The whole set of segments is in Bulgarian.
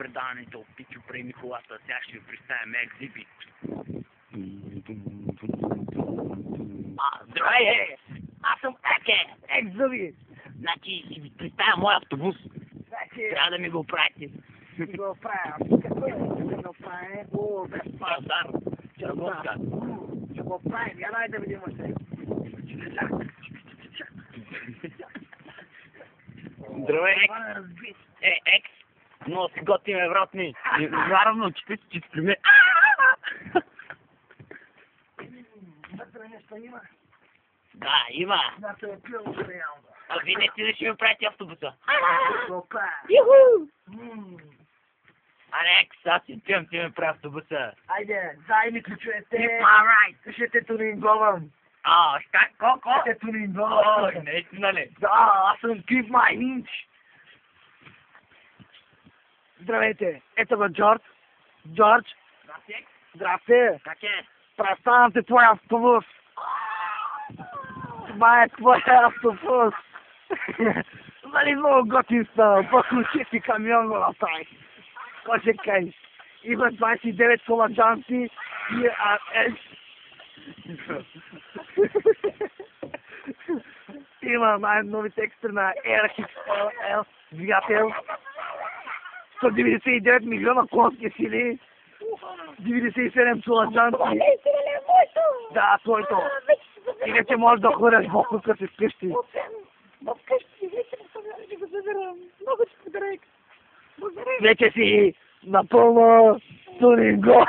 предаването Пичо преми колата. Сега ще ви представим екзибит. Здравей! Аз съм Еке! Екзибит! Значи си ви представя мой автобус. Значи, Трябва да ми го правите. ще го правя. Какво е? Ще го правя. О, Чалдар! Чалготка! ще го правим. Я дай да видим още. Здравей, Екс! Но си готиме, вратни! Наравно, че ти при мен. Вътре нещо има. Да, има. Да се е пило реално. А вие не сте ли ще ми правите автобуса? Ще го правя. Юху! Алекс, аз си пием, ти ме прави автобуса. Айде, дай ми ключовете. Alright! Ще те тунинговам. Как, колко? Ще те тунинговам. Наистина ли? Да, аз съм Keep My Inch. Здравейте, ето го Джордж. Джордж, здрасти. Как е? Представям ти твой автобус. Това е твой автобус. Нали много готин става, по-ключи си камион го направих. Какво ще кажеш? Има 29 коладжанци и има най-новите екстра на RXL двигател. 199 милиона конски сили. 97 коладжанци. Да, твоето. И вече можеш да ходиш в куска си вкъщи. Вече си напълно тунинго.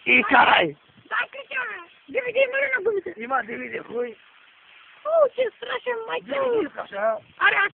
И карай. Има DVD, хуй. О, че страшен майчо! DVD искаш, а? Аре, аз